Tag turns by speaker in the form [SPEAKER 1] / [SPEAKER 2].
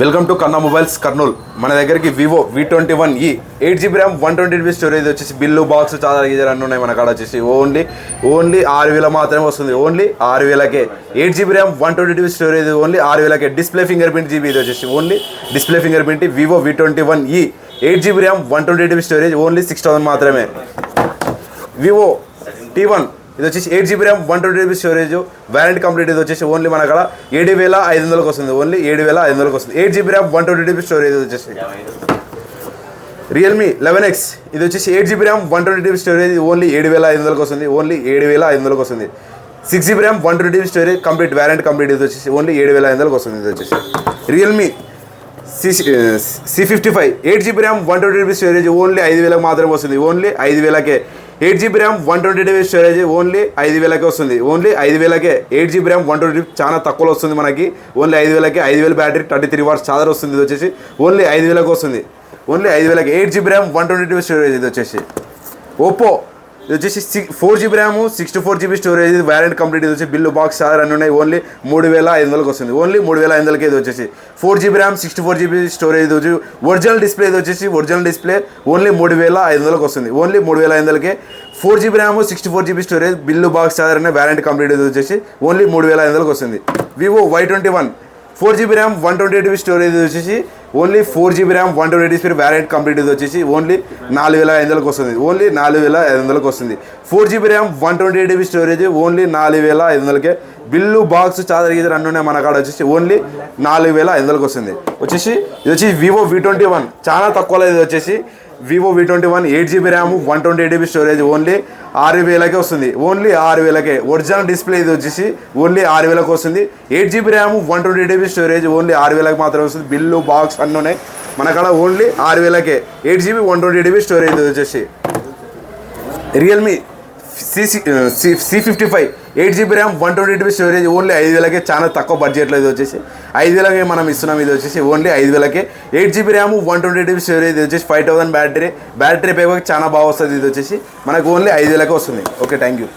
[SPEAKER 1] Welcome to Kanna mobiles Kurnool. మన దగ్గరికి Vivo V21e 8GB RAM 128GB storage వచ్చేసి బిల్లు బాక్స్ చాలా గీజర్ అన్నీ ఉన్నాయి మన కాడ వచ్చేసి ఓన్లీ 6000 మాత్రమే వస్తుంది. ఓన్లీ 6000కే 8GB RAM 128GB storage only 6000కే. డిస్ప్లే ఫింగర్ ప్రింట్ జీబీ ఇది వచ్చేసి only display fingerprint Vivo V21e 8GB RAM 128GB storage only 6000 మాత్రమే. వివో T1 ఇది వచ్చేసి 8GB RAM 128GB storage warranty complete. ఇది వచ్చేసి ఓన్లీ మన అక్కడ 7500కి వస్తుంది. ఓన్లీ 7500కి వస్తుంది. 8GB ర్యామ్ 128GB స్టోరేజ్ వచ్చేసి రియల్మీ 11X ఇది వచ్చేసి 8GB RAM 128GB storage only 7500కి వస్తుంది. ఓన్లీ 7500కి వస్తుంది. 6GB RAM 128GB storage complete warranty complete. ఇది వచ్చేసి ఓన్లీ 7500కి వస్తుంది. ఇది వచ్చేసి Realme C55 8GB RAM 128GB storage only 5000కి మాత్రమే వస్తుంది. ఓన్లీ 5000కే 8GB RAM 128GB storage only 5000కే వస్తుంది. ఓన్లీ 5000కే 8GB ర్యామ్ 128GB చాలా తక్కువలో వస్తుంది మనకి. ఓన్లీ 5000కే 5000 బ్యాటరీ 33 వాట్స్ చార్జర్ వస్తుంది. ఇది వచ్చేసి ఓన్లీ 5000కి వస్తుంది. ఓన్లీ 5000కే 8GB ర్యామ్ 128GB స్టోరేజ్. ఇది వచ్చేసి ఓప్పో ఇది వచ్చేసి 4GB RAM 64GB storage warranty complete. ఇది వచ్చి బిల్లు బాక్స్ చార్జర్ అన్నీ ఉన్నాయి. ఓన్లీ 3500కి వస్తుంది. ఓన్లీ 3500కే ఇది వచ్చేసి 4GB ర్యామ్ 64GB స్టోరేజ్. ఇది వచ్చి ఒరిజినల్ డిస్ప్లే. ఇది వచ్చేసి ఒరిజినల్ డిస్ప్లే ఓన్లీ 3500కి వస్తుంది. ఓన్లీ 3500కే 4GB RAM 64GB storage bill box charger అనే వారంటీ కంప్లీట్. ఇది వచ్చేసి ఓన్లీ 3500కి వస్తుంది. Vivo Y21 4GB RAM 128GB storage వచ్చేసి only 4GB RAM 128GB warranty complete. ఇది వచ్చేసి ఓన్లీ 4500కి వస్తుంది. ఓన్లీ 4500కి వస్తుంది. 4GB RAM 128GB storage only 4500కే బిల్లు బాక్స్ చార్జర్ గీజర్ అన్నీ ఉన్నాయి మన కాడ వచ్చేసి ఓన్లీ 4500కి వస్తుంది. వచ్చేసి ఇది వచ్చి వివో V21 చాలా తక్కువలో. ఇది వచ్చేసి Vivo V21 8GB RAM 128GB storage only 6000కే వస్తుంది. ఓన్లీ 6000కే ఒరిజినల్ డిస్ప్లే. ఇది వచ్చేసి ఓన్లీ 6000కి వస్తుంది. 8GB RAM 128GB storage only 6000కి మాత్రమే వస్తుంది. బిల్లు బాక్స్ అన్నీ ఉన్నాయి మన కాడ ఓన్లీ 6000కే 8GB 128GB స్టోరేజ్. ఇది వచ్చేసి Realme C55 8GB RAM 128GB storage only 5000కే చాలా తక్కువ బడ్జెట్లో. ఇది వచ్చేసి 5000కే మనం ఇస్తున్నాం. ఇది వచ్చేసి ఓన్లీ 5000కే 8GB ర్యామ్ 128GB స్టోరేజ్. ఇది వచ్చేసి 5000 బ్యాటరీ పైకి చాలా బాగా వస్తుంది. ఇది వచ్చేసి మనకు ఓన్లీ 5000కే వస్తుంది. Okay, thank you.